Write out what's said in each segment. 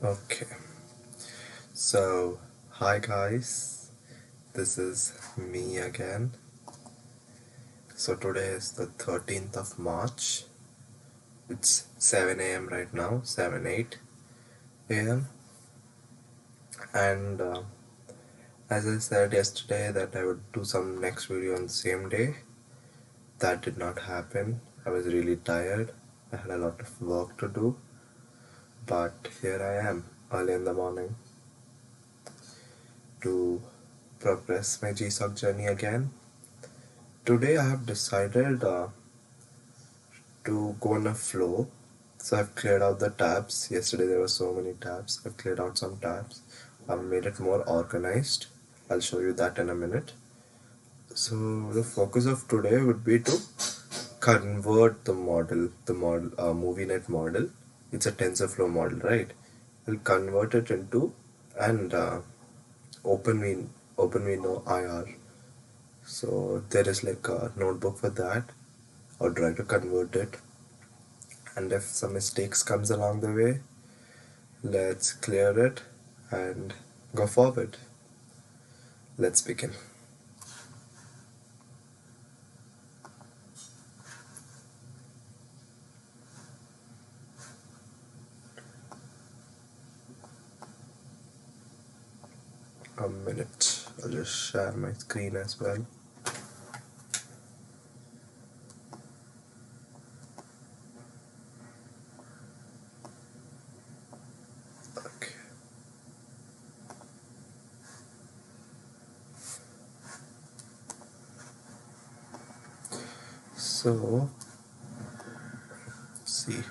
Okay, so hi guys, this is me again. So today is the 13th of March. It's 7 a.m. right now, 7:08 a.m. And as I said yesterday that I would do some next video on the same day. That did not happen. I was really tired. I had a lot of work to do. But here I am, early in the morning, to progress my GSoC journey again. Today I have decided to go on a flow. So I've cleared out the tabs. Yesterday there were so many tabs. I've cleared out some tabs. I've made it more organized. I'll show you that in a minute. So the focus of today would be to convert the MovieNet model. It's a TensorFlow model, right? We'll convert it into an OpenVINO IR. So there is like a notebook for that. I'll try to convert it, and if some mistakes comes along the way, let's clear it and go forward. Let's begin. A minute. I'll just share my screen as well. Okay. So, see.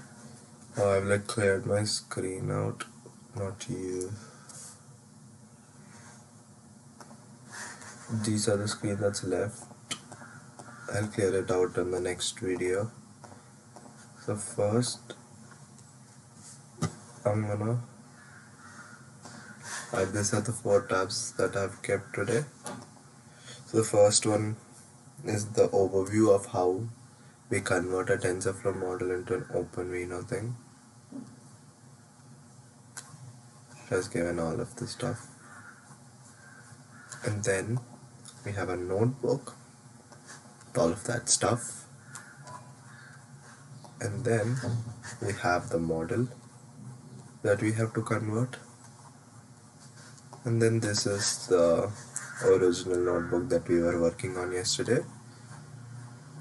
I've like cleared my screen out. Not you. These are the screen that's left. I'll clear it out in the next video. So first, these are the 4 tabs that I've kept today. So the first one is the overview of how we convert a TensorFlow model into an OpenVINO thing. Just given all of this stuff. And then we have a notebook with all of that stuff. And then we have the model that we have to convert. And then this is the original notebook that we were working on yesterday.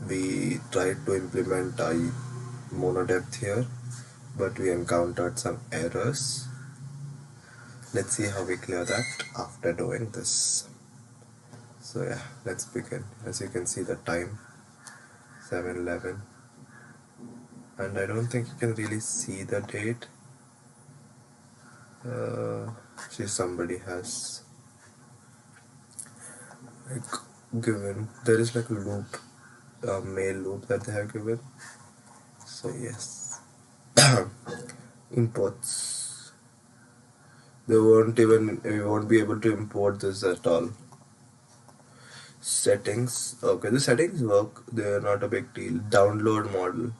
We tried to implement a monodepth here, but we encountered some errors. Let's see how we clear that after doing this. So yeah, let's begin. As you can see the time, 7:11, and I don't think you can really see the date. See, somebody has like given, there is like a loop, a mail loop that they have given. So yes, imports. We won't be able to import this at all. Settings. Okay, the settings work. They're not a big deal. Download model.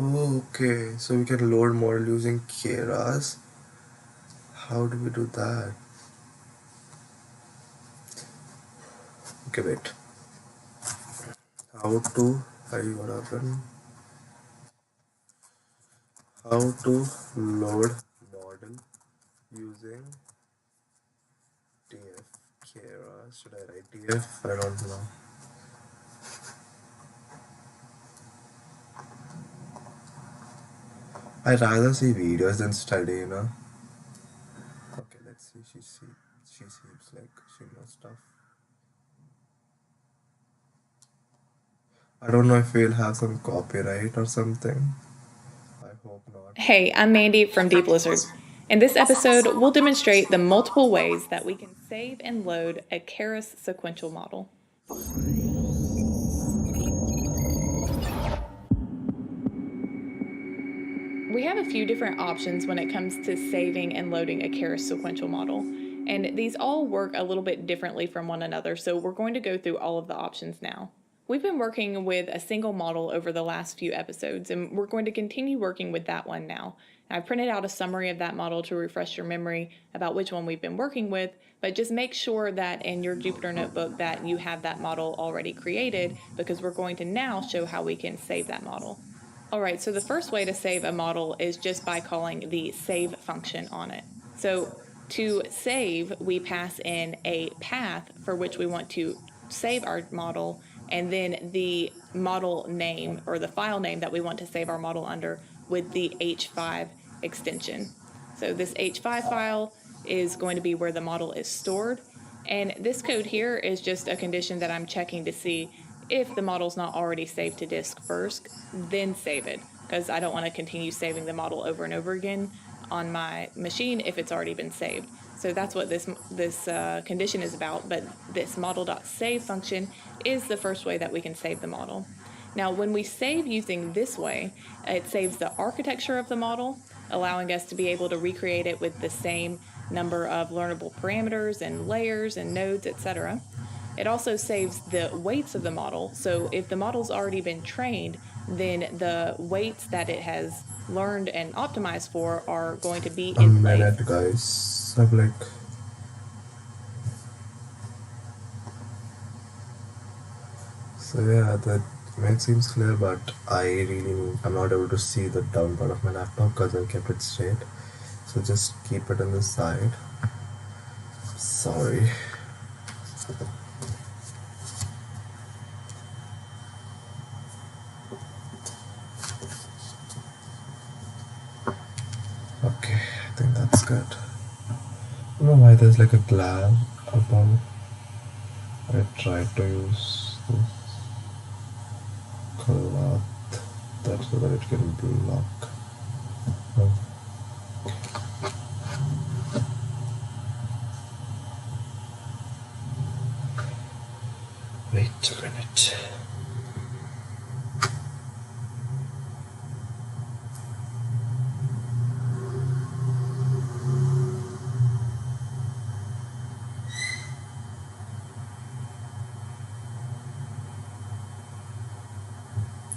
Okay, so we can load model using Keras. How do we do that? Okay, wait. How to? What happened? How to load model using TF Keras? Should I write TF? I don't know. I rather see videos than study, you know. Okay, let's see. She seems like she knows stuff. I don't know if we'll have some copyright or something. I hope not. Hey, I'm Mandy from Deep Lizard. In this episode, we'll demonstrate the multiple ways that we can save and load a Keras sequential model. We have a few different options when it comes to saving and loading a Keras sequential model, and these all work a little bit differently from one another, so we're going to go through all of the options now. We've been working with a single model over the last few episodes, and we're going to continue working with that one now. I've printed out a summary of that model to refresh your memory about which one we've been working with, but just make sure that in your Jupyter notebook that you have that model already created, because we're going to now show how we can save that model. All right, so the first way to save a model is just by calling the save function on it. So to save, we pass in a path for which we want to save our model, and then the model name or the file name that we want to save our model under with the H5 extension. So this H5 file is going to be where the model is stored. And this code here is just a condition that I'm checking to see if the model's not already saved to disk first, then save it, because I don't want to continue saving the model over and over again on my machine if it's already been saved. So that's what this condition is about, but this model.save function is the first way that we can save the model. Now, when we save using this way, it saves the architecture of the model, allowing us to be able to recreate it with the same number of learnable parameters and layers and nodes, etc. It also saves the weights of the model. So if the model's already been trained, then the weights that it has learned and optimized for are going to be A in place. minute, guys. I'm like. So yeah, the image seems clear, but I'm not able to see the down part of my laptop because I kept it straight. So just keep it on the side. Sorry. Okay, I think that's good. I don't know why there's like a glare above. I tried to use this cloth that so that it can block. Wait a minute.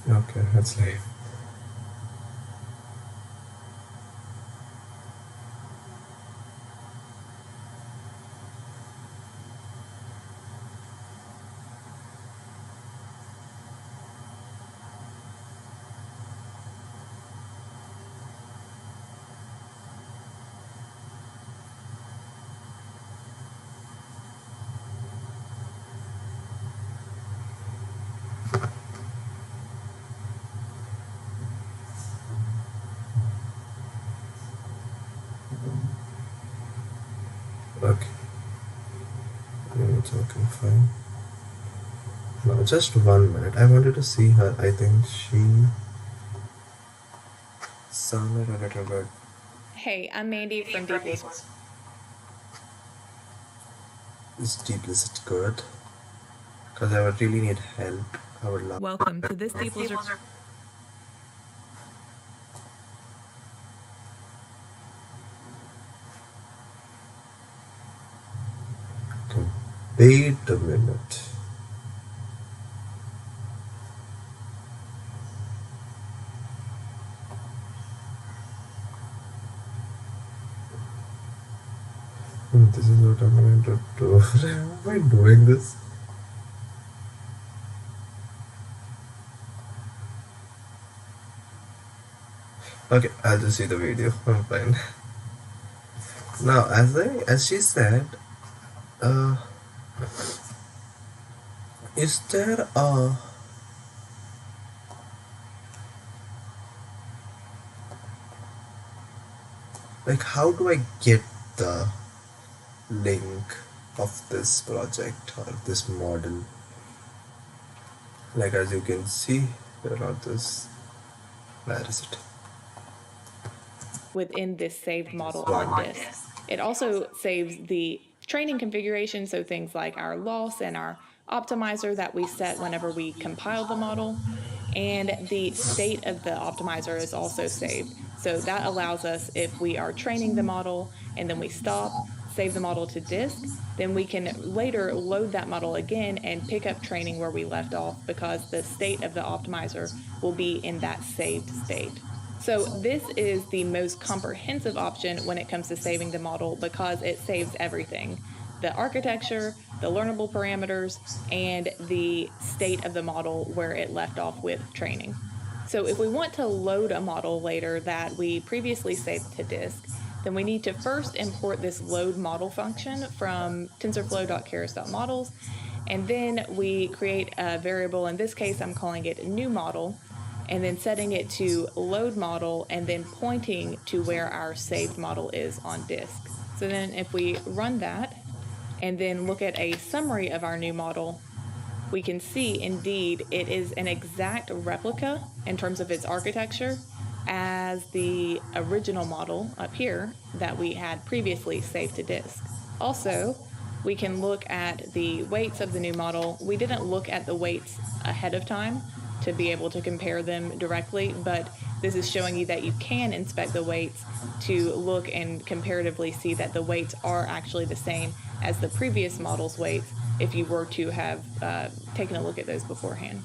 Okay, that's live. Okay. It's working fine. Now, just 1 minute. I wanted to see her. I think she sounded a little bit. Hey, I'm Mandy from Deepless. Is Deepless good? Because I would really need help. I would love. Welcome to this Deepless. Wait a minute. This is what I'm going to do. Am I doing this? Okay, I'll just see the video. I'm fine. Now, as she said, is there a like how do I get the link of this project or this model? Like as you can see, here on this, where is it? Within this saved model on disk. It also saves the training configuration, so things like our loss and our optimizer that we set whenever we compile the model. and the state of the optimizer is also saved. So that allows us, if we are training the model and then we stop, save the model to disk, then we can later load that model again and pick up training where we left off because the state of the optimizer will be in that saved state. So this is the most comprehensive option when it comes to saving the model because it saves everything: the architecture, the learnable parameters, and the state of the model where it left off with training. So if we want to load a model later that we previously saved to disk, then we need to first import this load model function from tensorflow.keras.models, and then we create a variable. In this case, I'm calling it new model, and then setting it to load model and then pointing to where our saved model is on disk. So then if we run that and then look at a summary of our new model, we can see indeed it is an exact replica in terms of its architecture as the original model up here that we had previously saved to disk. Also, we can look at the weights of the new model. We didn't look at the weights ahead of time to be able to compare them directly, but this is showing you that you can inspect the weights to look and comparatively see that the weights are actually the same as the previous model's weights if you were to have taken a look at those beforehand.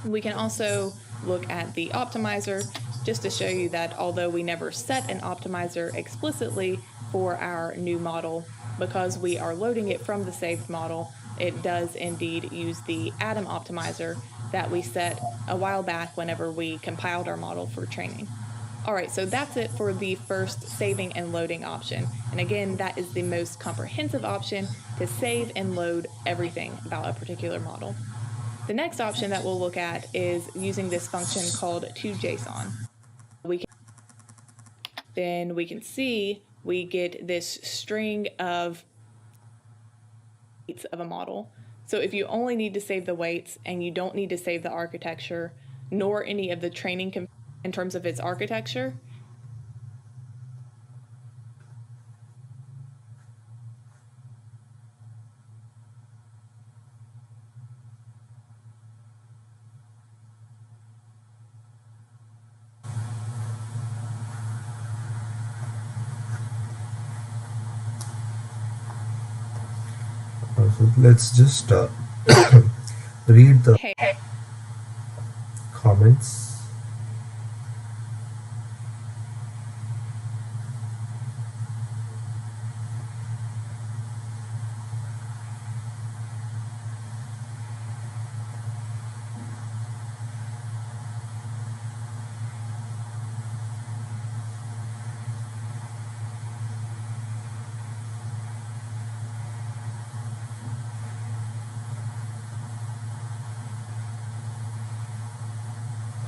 We can also look at the optimizer just to show you that although we never set an optimizer explicitly for our new model, because we are loading it from the saved model, it does indeed use the Atom optimizer that we set a while back whenever we compiled our model for training. All right, so that's it for the first saving and loading option. And again, that is the most comprehensive option to save and load everything about a particular model. The next option that we'll look at is using this function called toJSON. Then we can see we get this string of weights of a model. So if you only need to save the weights and you don't need to save the architecture, nor any of the training in terms of its architecture, So let's just read the comments.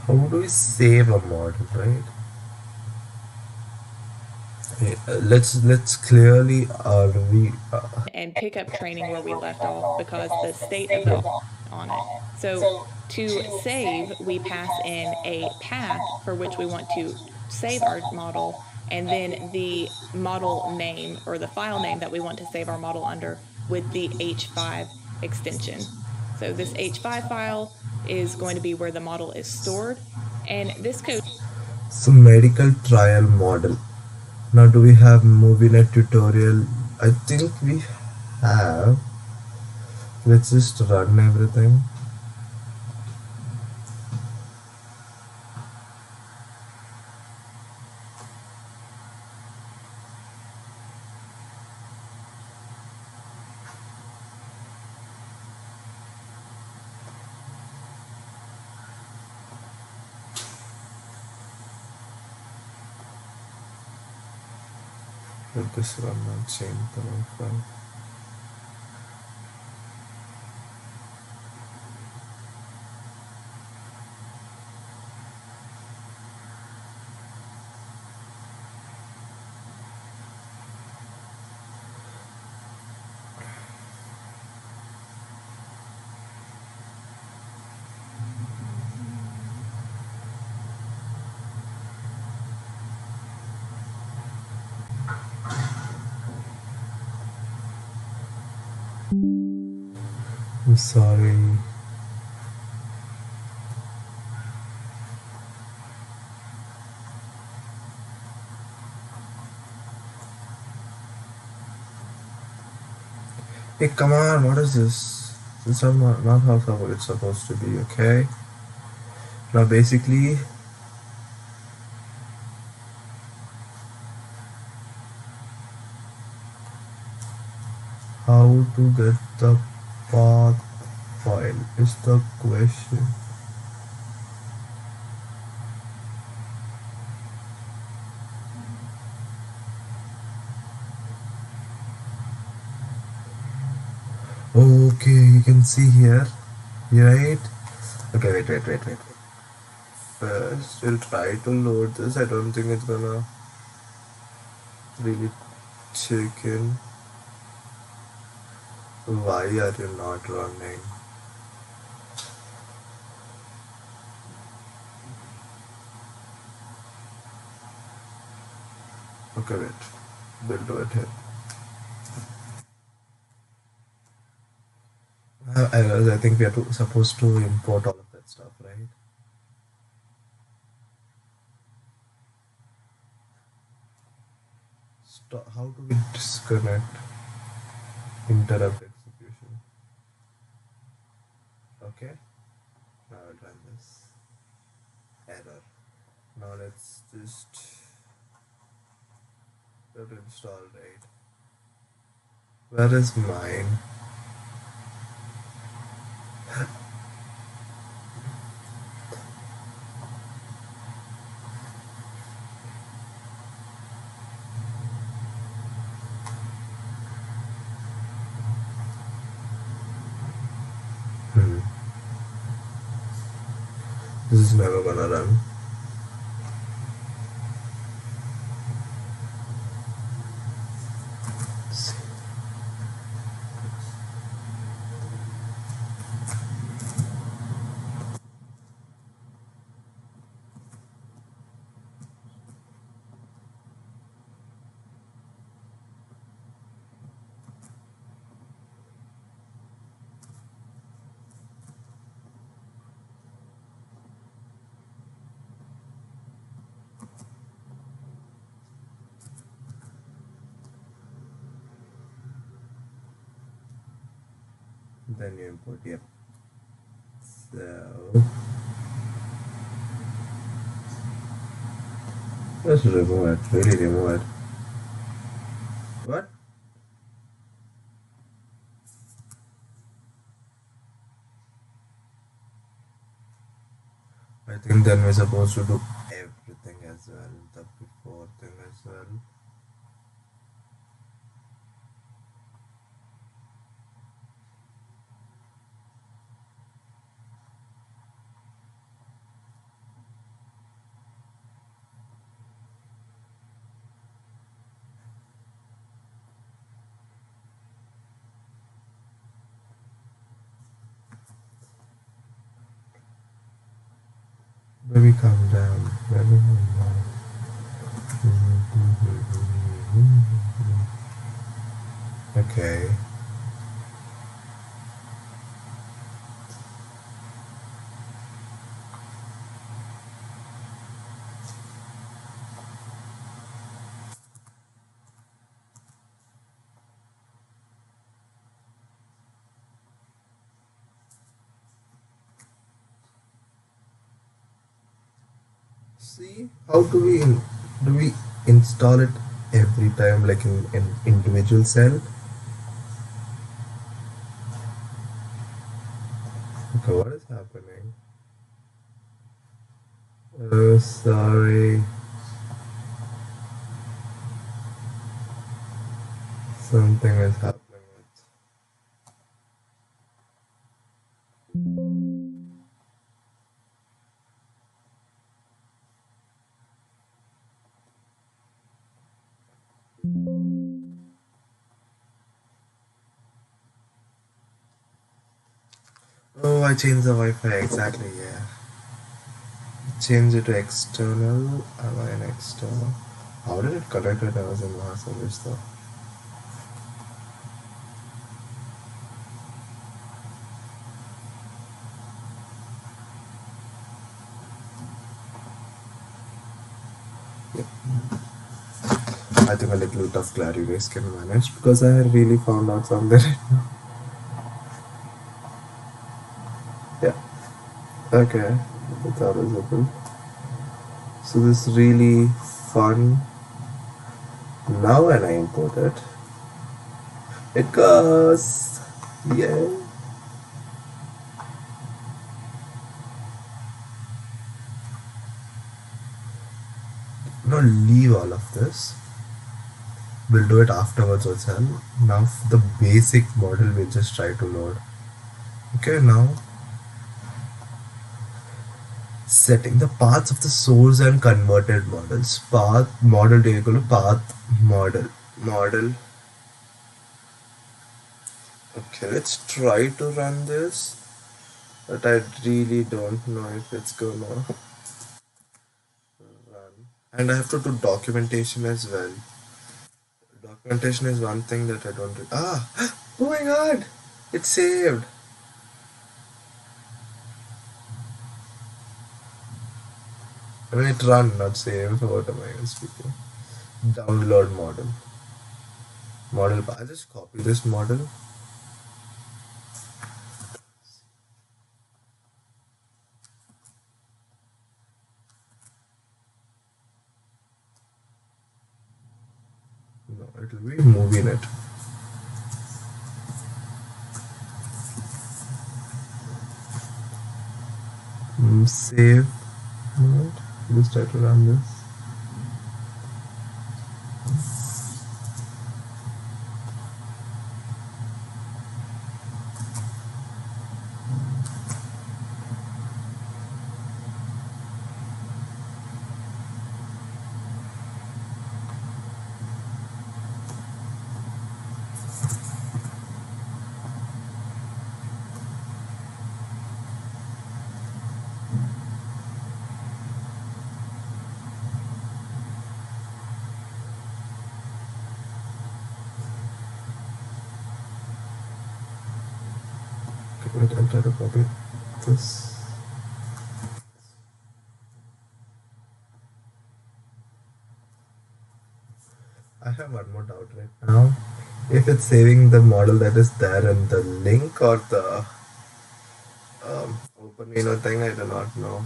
How do we save a model, right? Okay, let's clearly and pick up training where we left off because the state of the on it. So to save, we pass in a path for which we want to save our model, and then the model name or the file name that we want to save our model under with the H5 extension. So this H5 file is going to be where the model is stored, and this code. So medical trial model. Now do we have MovieNet tutorial? I think we have. Let's just run everything. Let this run on same file. I'm sorry. Hey, come on, what is this? This is not how it's supposed to be, okay? Now, basically, how to get the path file is the question. Okay, you can see here, right? Okay, wait. First, we'll try to load this. I don't think it's gonna really check in. Why are you not running? Okay, wait. We'll do it here. I think we are supposed to import all of that stuff, right? Stop. How do we disconnect? Interrupt execution. Okay. Now I'll run this. Error. Now let's just let it install, right? Where is mine? Hmm. This is never gonna run. Then you import. Yep. So let's remove it. Really remove it. What? I think then we're supposed to do everything as well. The before thing as well. Baby, calm down. Baby, calm down. Okay. See, how do we install it every time like in an individual cell? Okay, what is happening? Oh, sorry. Something is happening with. Oh, I changed the Wi-Fi exactly. Yeah, change it to external. Am I an external? How did it connect when I was in Mars service though? Yep. I think a little bit of glare erase can manage because I really found out something right now. Yeah, okay, that's how visible. So this is really fun. Now when I import it, it goes. Yeah. Now leave all of this. We'll do it afterwards as well. Now the basic model we'll just try to load. Okay, now setting the paths of the source and converted models. Path model to equal to path model. Model. Okay, let's try to run this. But I really don't know if it's gonna run. And I have to do documentation as well. Documentation is one thing that I don't do. Ah! Oh my god! It's saved! I mean, it run, not saved. What am I speaking? Download model. Model. I just copy this model. No, it will be movie net. Save. Right. Just try to run this. Wait, I'll try to copy this. I have one more doubt right now. If it's saving the model that is there in the link or the open menu thing, I do not know.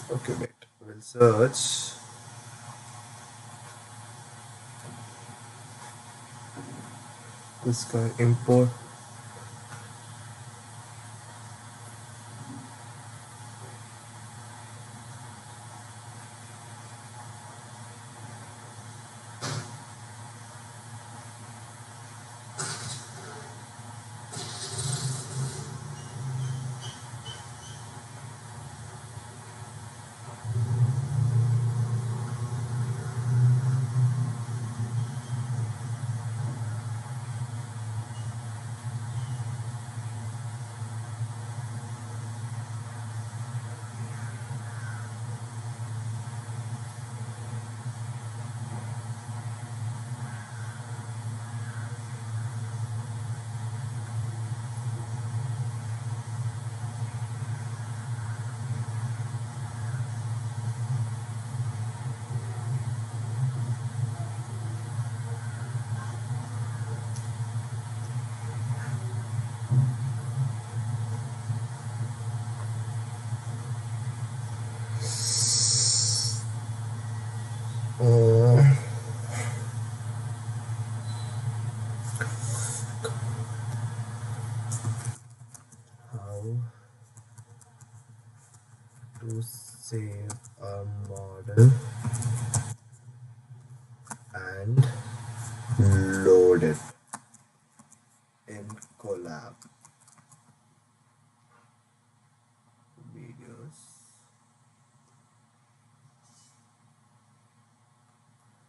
Okay, wait. We'll search. This guy import. How to save a model and load it in collab videos.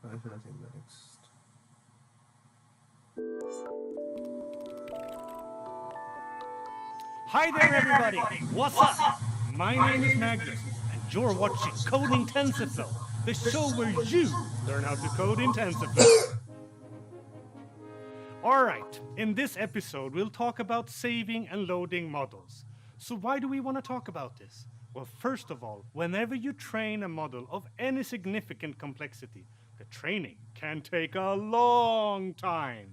I should have seen the next. Hi there, everybody. What's up? My name is Magnus, and you're watching Coding TensorFlow, the show where you learn how to code in TensorFlow. All right, in this episode, we'll talk about saving and loading models. So why do we want to talk about this? Well, first of all, whenever you train a model of any significant complexity, the training can take a long time.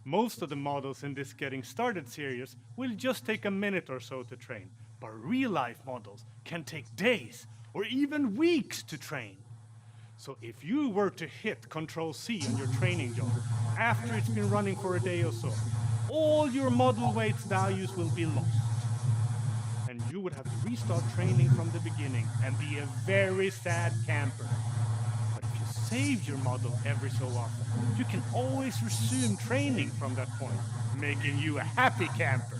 Most of the models in this Getting Started series will just take a minute or so to train, but real-life models can take days or even weeks to train. So if you were to hit Control-C on your training job after it's been running for a day or so, all your model weights values will be lost. And you would have to restart training from the beginning and be a very sad camper. But if you save your model every so often, you can always resume training from that point, making you a happy camper.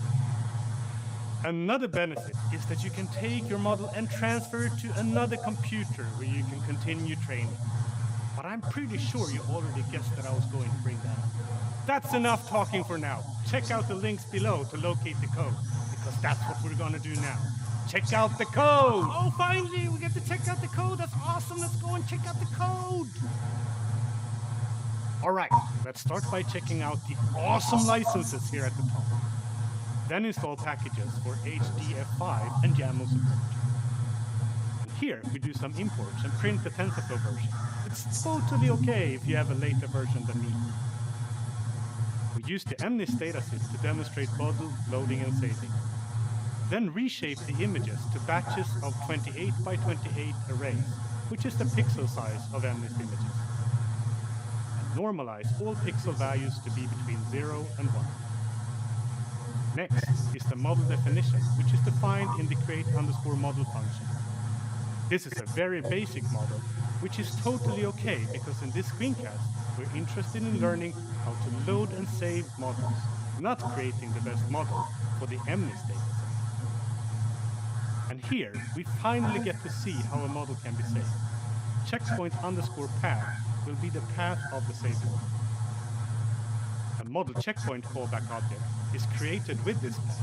Another benefit is that you can take your model and transfer it to another computer where you can continue training. But I'm pretty sure you already guessed that I was going to bring that up. That's enough talking for now. Check out the links below to locate the code, because that's what we're gonna do now. Check out the code! Oh, finally, we get to check out the code. That's awesome. Let's go and check out the code. All right, let's start by checking out the awesome licenses here at the top. Then install packages for HDF5 and YAML support. And here we do some imports and print the TensorFlow version. It's totally okay if you have a later version than me. We use the MNIST dataset to demonstrate model loading and saving. Then reshape the images to batches of 28 by 28 arrays, which is the pixel size of MNIST images. And normalize all pixel values to be between 0 and 1. Next is the model definition, which is defined in the create_model function. This is a very basic model, which is totally okay because in this screencast, we're interested in learning how to load and save models, not creating the best model for the MNIST dataset. And here, we finally get to see how a model can be saved. Checkpoint_path will be the path of the saved model. A model checkpoint callback object is created with this path.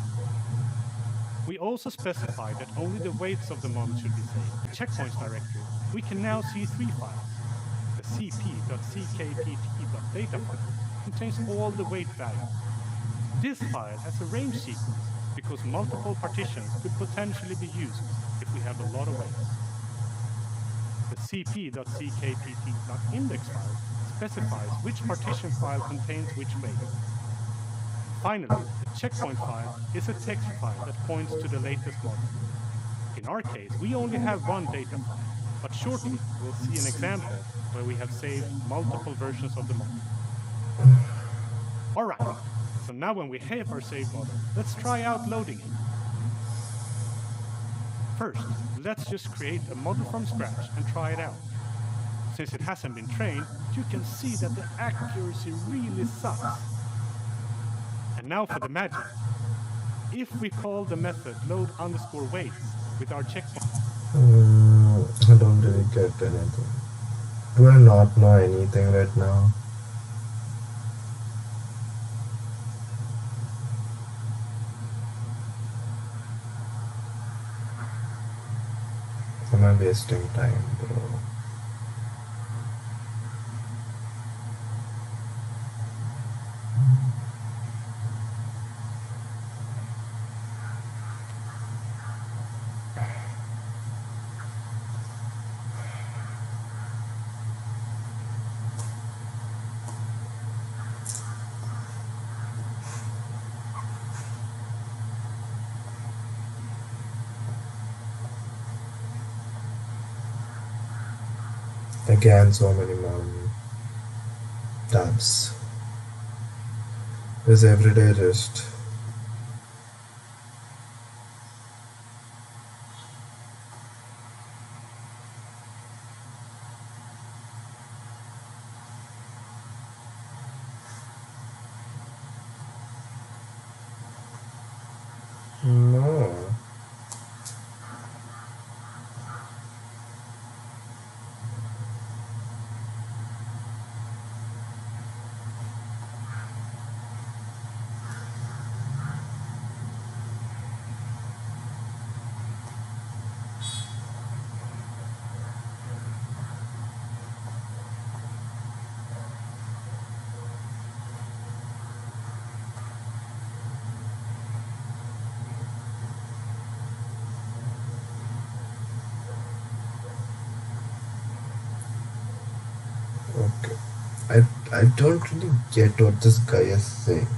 We also specify that only the weights of the model should be saved. In the checkpoints directory, we can now see 3 files. The cp.ckpt.data file contains all the weight values. This file has a range sequence because multiple partitions could potentially be used if we have a lot of weights. The cp.ckpt.index file specifies which partition file contains which weights. Finally, the checkpoint file is a text file that points to the latest model. In our case, we only have one data file, but shortly we'll see an example where we have saved multiple versions of the model. Alright, so now when we have our saved model, let's try out loading it. First, let's just create a model from scratch and try it out. Since it hasn't been trained, you can see that the accuracy really sucks. And now for the magic. If we call the method load_weights with our checkpoint, I don't really get anything. Do I not know anything right now? Am I wasting time, bro? Again, so many more tabs. This everyday just no. Okay. I don't really get what this guy is saying.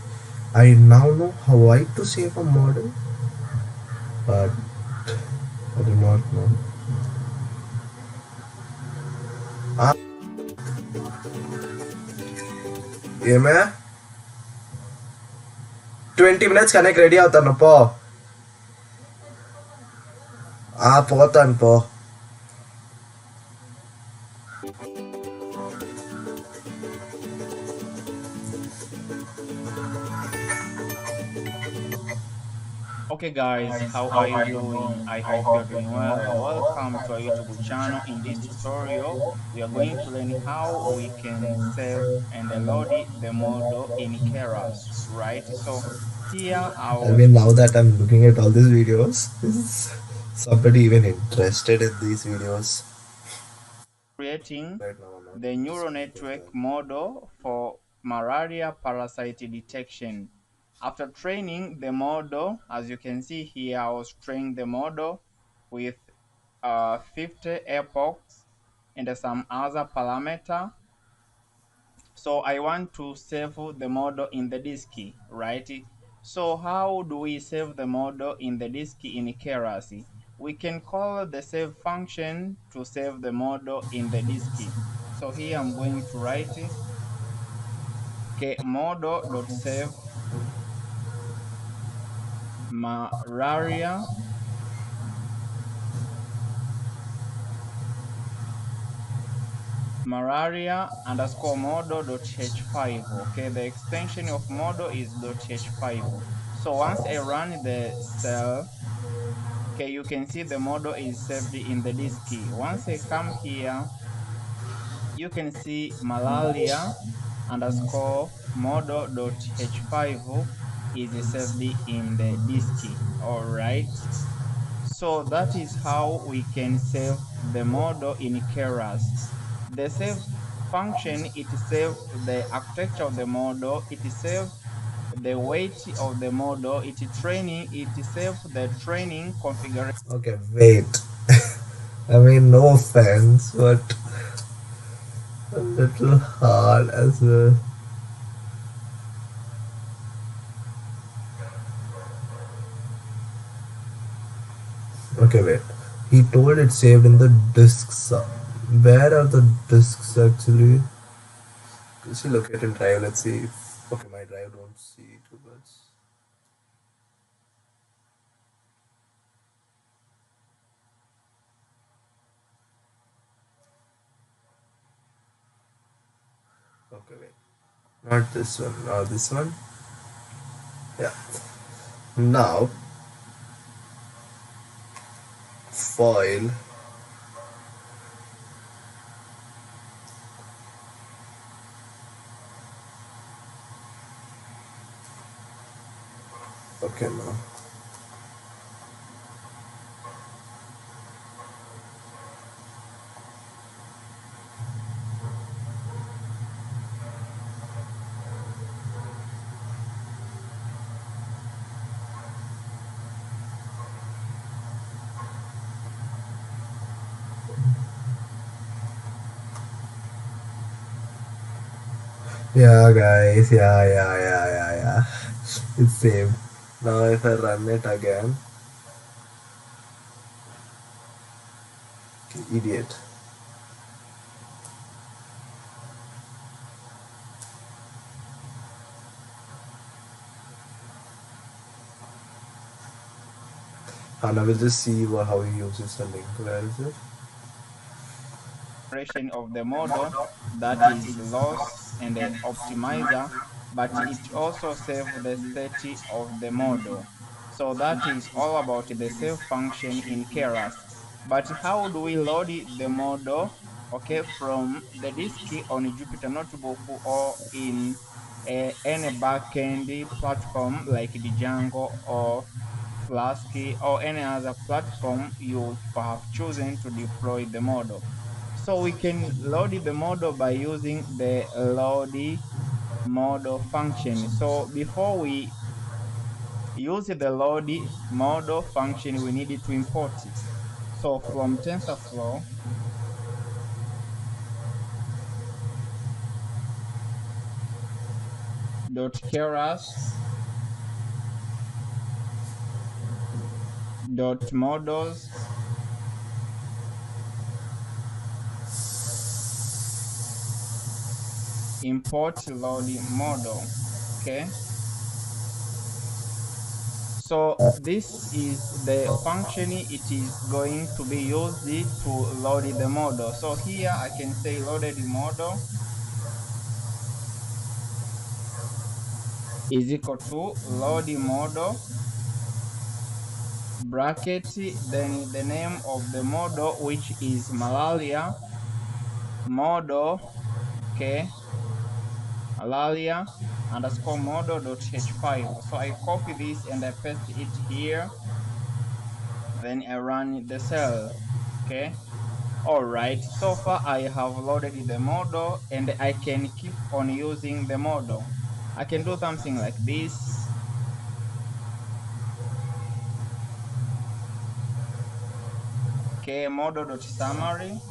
I now know how I to save a model, but I do not know. Ah, ఏమే 20 minutes connect ready అవుతాను పో. పోతాను పో. Okay guys, how are you doing? I hope you're doing well. Welcome to our YouTube channel. In this tutorial, we are going to learn how we can save and load the model in Keras, right? So here I I was mean, now that I'm looking at all these videos, is somebody even interested in these videos? creating Right now, I'm not the able to neural speak with network them. model for malaria parasite detection. After training the model, as you can see here, I was training the model with 50 epochs and some other parameter. So I want to save the model in the disk, right? So how do we save the model in the disk in Keras? We can call the save function to save the model in the disk. So here I'm going to write model.save malaria underscore model.h5. Okay, the extension of model is .h5. So once I run the cell, okay, you can see the model is saved in the disk. Once I come here, you can see malaria underscore model.h5 is saved in the disk. All right. So that is how we can save the model in Keras. The save function, it save the architecture of the model, it save the weight of the model, it save the training configuration Okay, wait. I mean, no offense, but a little hard as well. Okay, wait. He told it saved in the disks. Where are the disks actually? Is he located in drive? Let's see. Okay, my drive don't see too much. Okay, wait. Not this one. Not this one. Yeah. Now, file. Okay, now. Yeah, guys. Yeah. It's saved. Now, if I run it again, idiot. And I will just see how he uses the link. Where is it? of the model, that is loss and the optimizer, but it also save the state of the model. So that is all about the save function in Keras. But how do we load the model, okay, from the disk on Jupyter Notebook or in any backend platform like Django or Flask or any other platform you have chosen to deploy the model? So we can load the model by using the load model function. So before we use the load model function, we need to import it. So from TensorFlow, dot keras dot models import load model. Okay, so this is the function it is going to be used to load the model. So here I can say loaded model is equal to load model bracket, then the name of the model, which is malaria model. Okay, malaria underscore model.h5. So I copy this and I paste it here, then I run the cell. Okay, all right, so far I have loaded the model and I can keep on using the model. I can do something like this. Okay, model.summary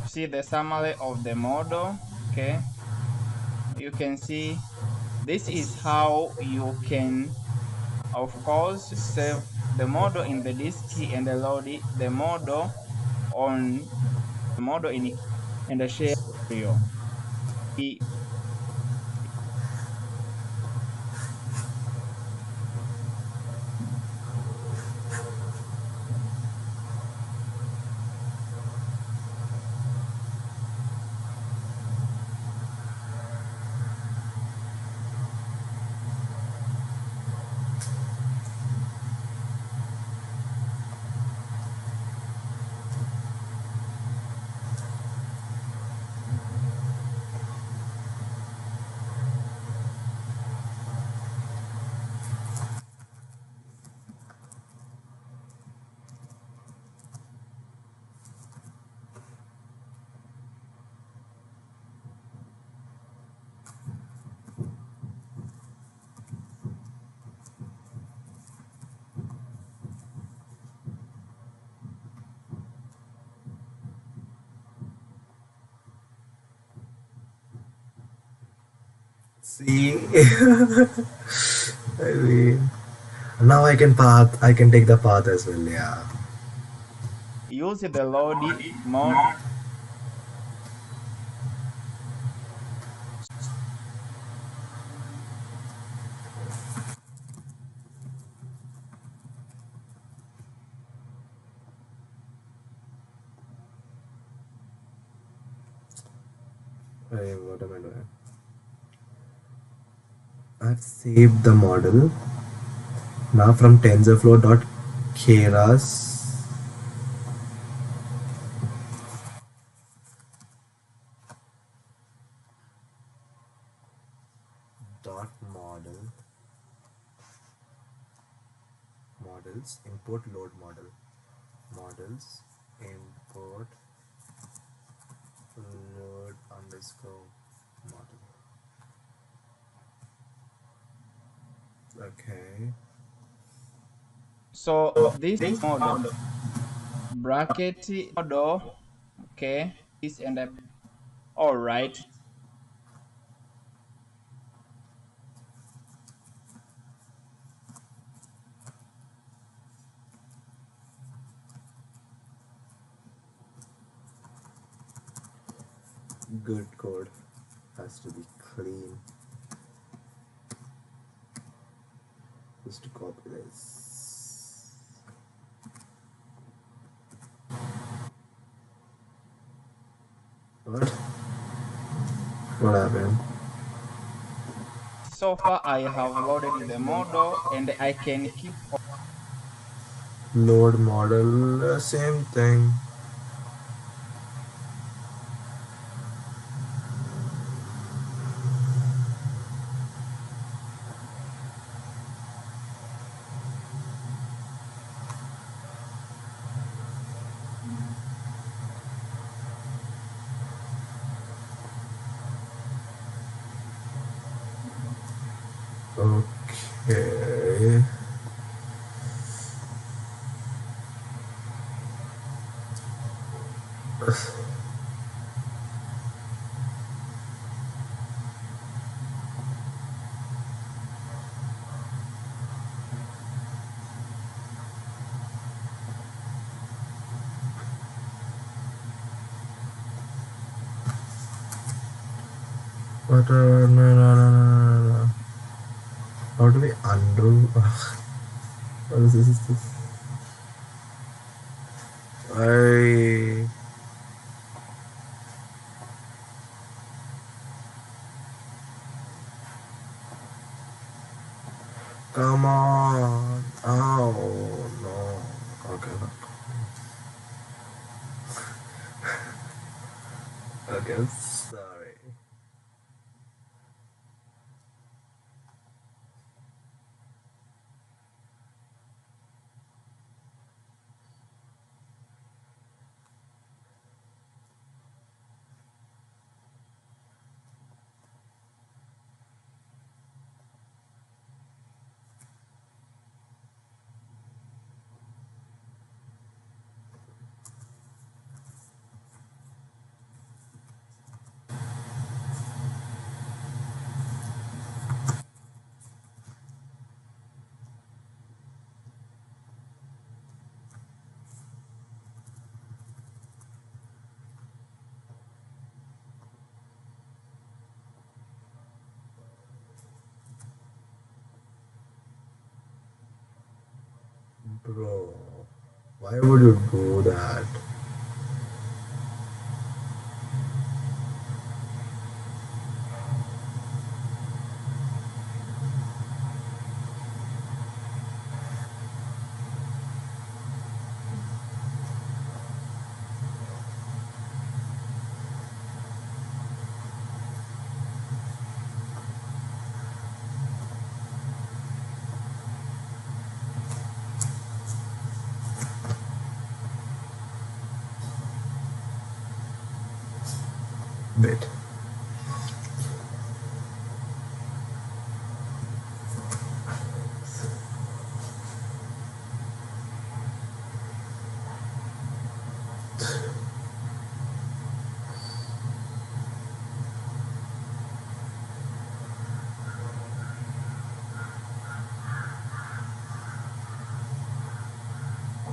to see the summary of the model. Okay, you can see this is how you can, of course, save the model in the disk and load the model on the model in the share area. See, I mean, now I can take the path as well. Yeah. Use the load mode. What am I doing? I've saved the model. Now from TensorFlow.keras dot models import load models import load underscore model. Okay. So this model bracket model. Okay, this and all right. Good code has to be clean. Just to copy this. What? What happened? So far I have loaded the model and I can keep Load model, same thing. Okay. But no, no, no, no, no, no. How do we undo? What is this? I come on. Oh no. Okay. Okay. Sorry. Bro, why would you do that? Wait.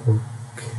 Okay.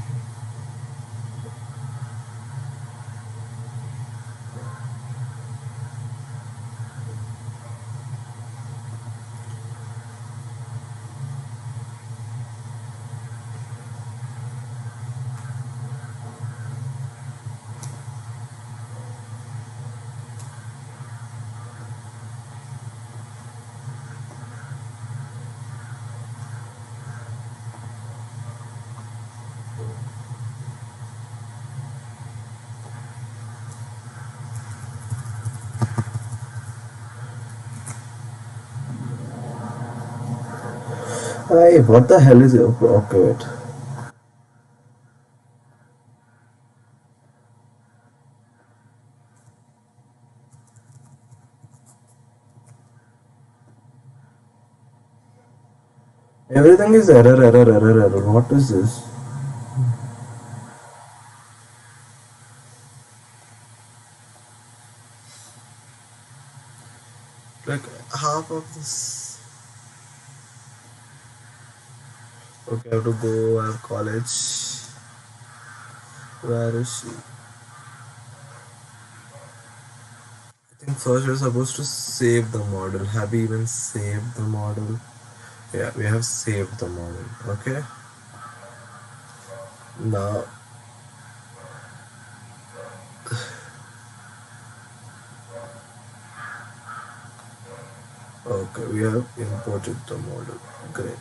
Hey, what the hell is it? Okay, wait. Everything is error, error, error, error. What is this? Like half of this. Okay, I have to go. I have college. Where is she? I think first we're supposed to save the model. Have we even saved the model? Yeah, we have saved the model. Okay. Now, okay, we have imported the model. Great.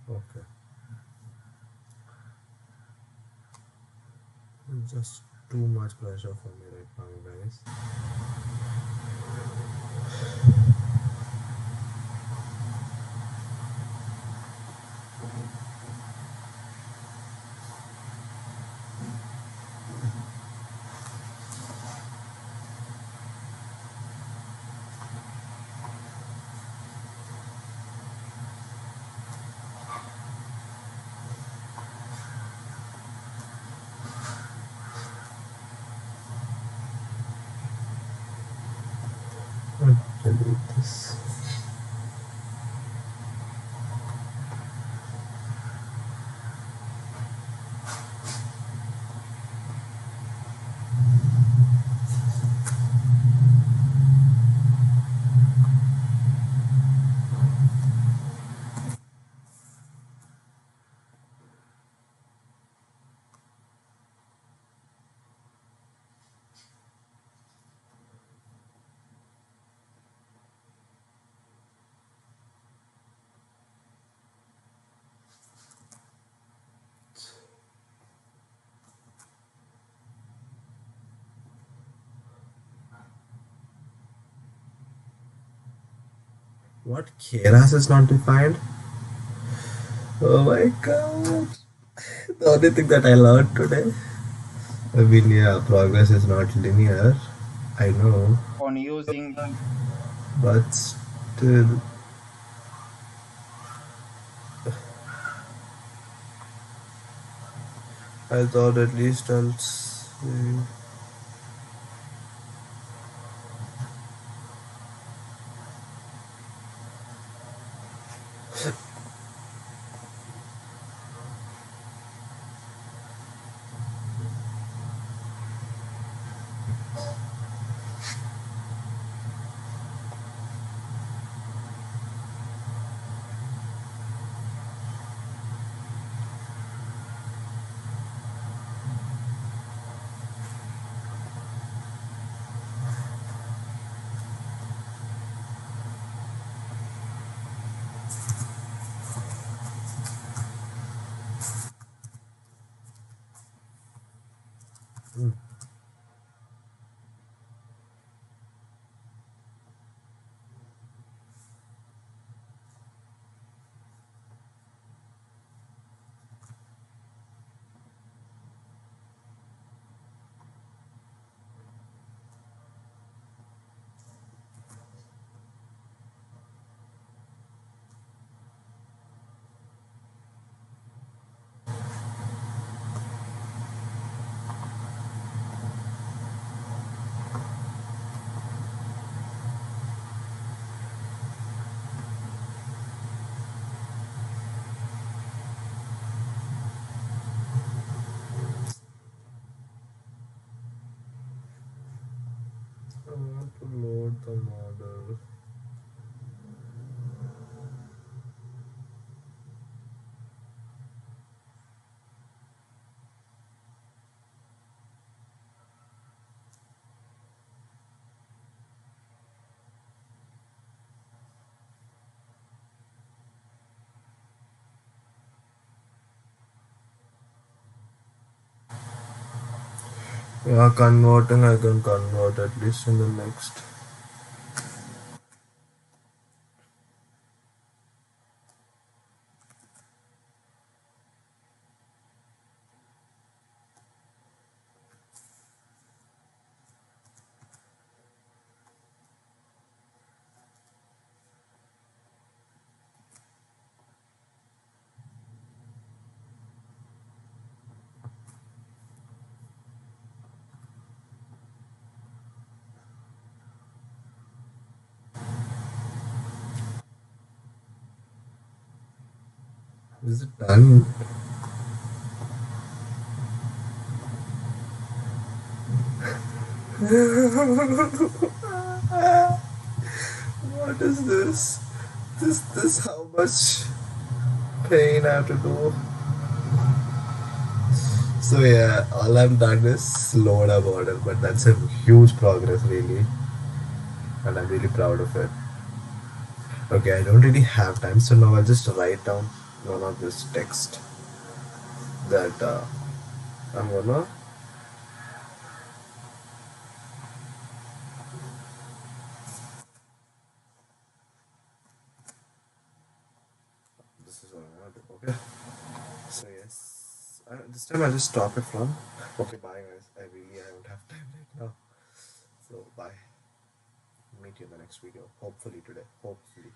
Okay. just too much pressure for me right now, guys. Delete this. What? Keras is not defined? Oh my god. The only thing that I learned today. I mean, yeah, progress is not linear. I know. On using But still, I thought at least I'll see. I want to load the model. Yeah, converting, I can convert at least in the next. Is it done? What is this? This how much pain I have to do? So yeah, all I've done is load a model, but that's a huge progress really, and I'm really proud of it. Okay, I don't really have time, so now I'll just write down one of this text that I'm gonna This time I'll just stop it from. Okay, bye guys. I don't have time right now. So bye. Meet you in the next video. Hopefully today. Hopefully.